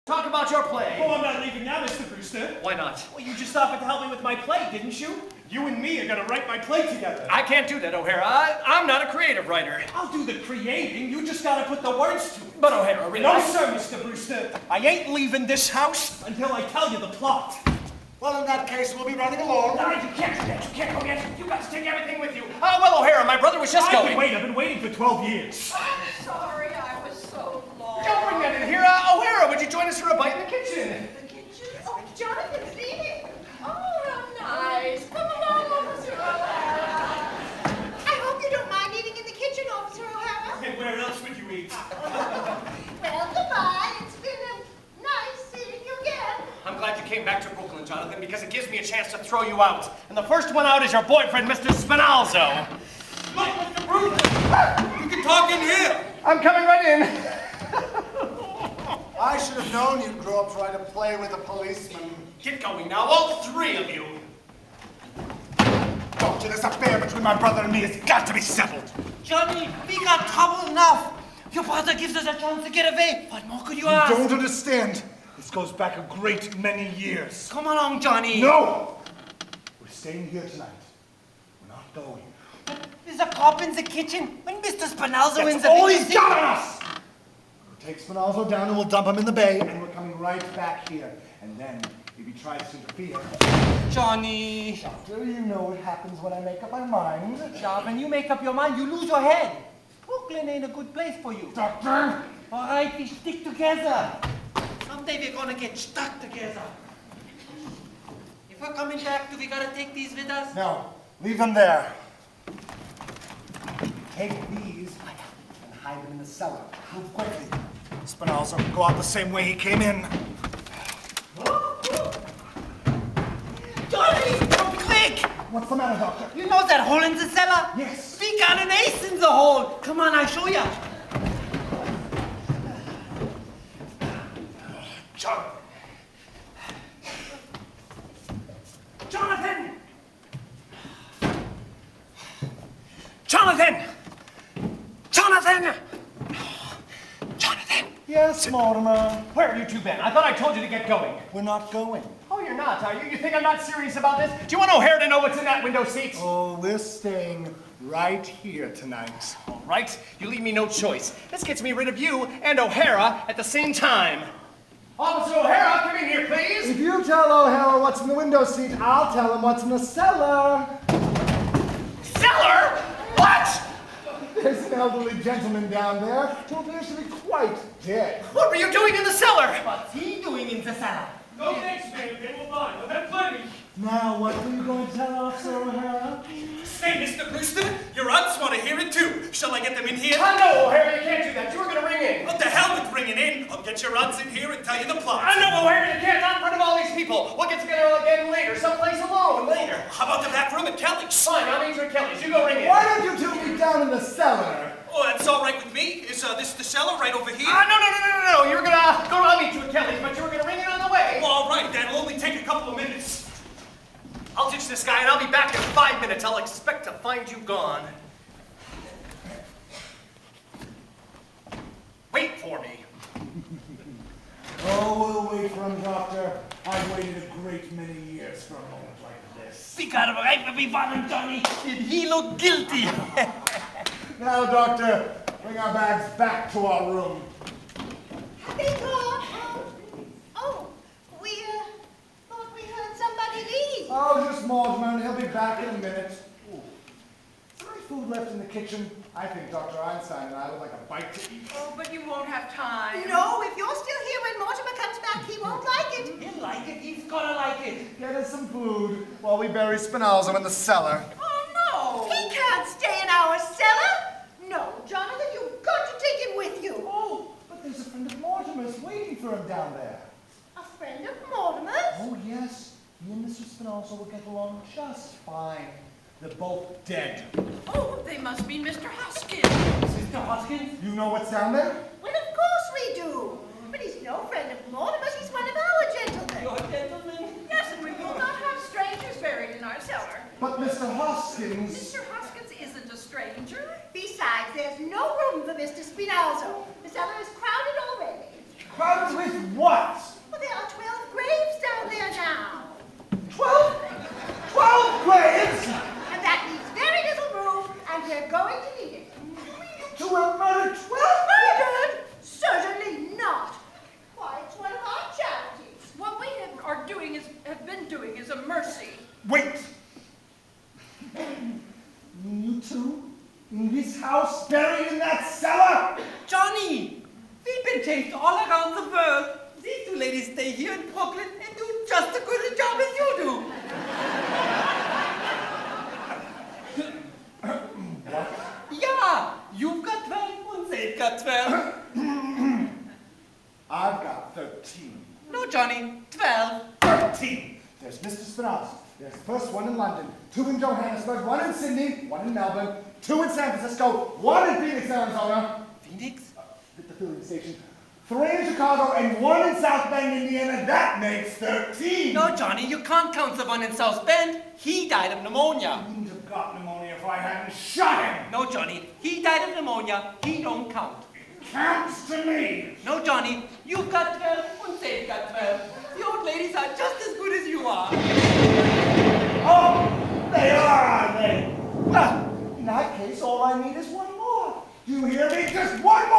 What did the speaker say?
Talk about your play. Oh, I'm not leaving now, Mr. Brewster. Why not? Well, you just offered to help me with my play, didn't you? You and me are gonna write my play together. I can't do that, O'Hara. I'm not a creative writer. I'll do the creating. You just gotta put the words to it. But O'Hara, really? No, sir, Mr. Brewster. I ain't leaving this house until I tell you the plot. Well, in that case, we'll be running along. No, you can't do that. You can't go yet. You got to take everything with you. Well, O'Hara, my brother was just going. I've been waiting for 12 years. I'm sorry, I was so lost. Don't bring that in here. O'Hara, would you join us for a bite in the kitchen? The kitchen? Oh, Jonathan's leaving. Oh, how nice. Come along, Officer O'Hara. I hope you don't mind eating in the kitchen, Officer O'Hara. And where else would you eat? Well, goodbye. It's been nice seeing you again. I'm glad you came back to Brooklyn, Jonathan, because it gives me a chance to throw you out. And the first one out is your boyfriend, Mr. Spenalzo. Look, Mr. Brewster. You can talk in here. I'm coming right in. I should have known you'd grow up trying to play with a policeman. Get going now, all three of you. Doctor, this affair between my brother and me has got to be settled. Johnny, we got trouble enough. Your brother gives us a chance to get away. What more could you ask? You don't understand. This goes back a great many years. Come along, Johnny. No! We're staying here tonight. We're not going. There's a cop in the kitchen. When Mr. Spenalzo That's in the all he's got on us! We'll take Spenalzo down and we'll dump him in the bay, and we're coming right back here. And then, if he tries to interfere... Johnny. Doctor, you know what happens when I make up my mind. Yeah, when you make up your mind, you lose your head. Brooklyn ain't a good place for you. Doctor! All right, we stick together. Someday we're gonna get stuck together. If we're coming back, do we gotta take these with us? No, leave them there. Take these and hide them in the cellar. Move quickly. Spenalzo, go out the same way he came in. Johnny, come quick! What's the matter, Doctor? You know that hole in the cellar? Yes. We got an ace in the hole. Come on, I'll show ya. Jonathan! Jonathan! Jonathan! Jonathan! Yes, Mortimer. Where have you two been? I thought I told you to get going. We're not going. Oh, you're not, are you? You think I'm not serious about this? Do you want O'Hara to know what's in that window seat? Oh, we're staying right here tonight. All right, you leave me no choice. This gets me rid of you and O'Hara at the same time. Officer O'Hara, come in here, please. If you tell O'Hara what's in the window seat, I'll tell him what's in the cellar. Cellar? What? There's an elderly gentleman down there who appears to be quite dead. What were you doing in the cellar? What's he doing in the cellar? No thanks, man. They will buy. We'll have plenty. Now, what were you going to tell Officer O'Hara? Say, Mr. Brewster, your aunts want to hear it too. Shall I get them in here? No, O'Hara, you can't do that. You were going to ring in. What the hell with ringing in? I'll get your aunts in here and tell you the plot. No, O'Hara, you can't. Not in front of all these people. We'll get together again later, someplace alone later. How about the back room at Kelly's? Fine, I'll meet you at Kelly's. You go ring in. Why don't you two meet down in the cellar? Oh, that's all right with me. Is this the cellar right over here? No. You were gonna go. I'll meet you at Kelly's, but you were gonna ring in on the way. Well, all right, that'll only take a couple of minutes. I'll ditch this guy and I'll be back in 5 minutes. I'll expect to find you gone. Wait for me. Oh, we'll wait for him, Doctor. I've waited a great many years for a moment like this. We got him right where we want him, Johnny. Did he look guilty? Now, Doctor, bring our bags back to our room. They gone. We thought we heard somebody leave. Oh, just Mortimer, and he'll be back in a minute. Ooh. Is there any food left in the kitchen? I think Dr. Einstein and I would like a bite to eat. Oh, but you won't have time. No, if you're still here when Mortimer comes back, he won't like it. He'll like it. He's gonna like it. Get us some food while we bury Spenalzo in the cellar. Oh, no. He can't stay in our cellar. No, Jonathan, you've got to take him with you. Oh, but there's a friend of Mortimer's waiting for him down there. A friend of Mortimer's? Oh, yes. He and Mr. Spenalzo will get along just fine. They're both dead. Oh, they must be Mr. Hoskins. Mr. Hoskins? You know what's down there? Well, of course we do. But he's no friend of Mortimer's. He's one of our gentlemen. Your gentleman? Yes, and we will not have strangers buried in our cellar. But Mr. Hoskins... Mr. Hoskins isn't a stranger. Besides, there's no room for Mr. Spenalzo. The cellar is crowded already. Crowded with what? ladies stay here in Brooklyn and do just as good a job as you do. What? Yeah, you've got 12 and they've got 12. I've got 13. No, Johnny, 12. 13! There's Mr. Spenalzo. There's the first one in London, 2 in Johannesburg, 1 in Sydney, 1 in Melbourne, 2 in San Francisco, 1 in Phoenix, Arizona, Phoenix? at the filling station, 3 in Chicago, and 1 in South Bend, Indiana. That makes 13! No, Johnny, you can't count the one in South Bend. He died of pneumonia. I wouldn't have got pneumonia if I hadn't shot him! No, Johnny, he died of pneumonia. He don't count. Counts to me! No, Johnny, you've got 12 and they've got 12. The old ladies are just as good as you are. Oh, they are they? Well, in that case, all I need is 1 more. Do you hear me? Just 1 more!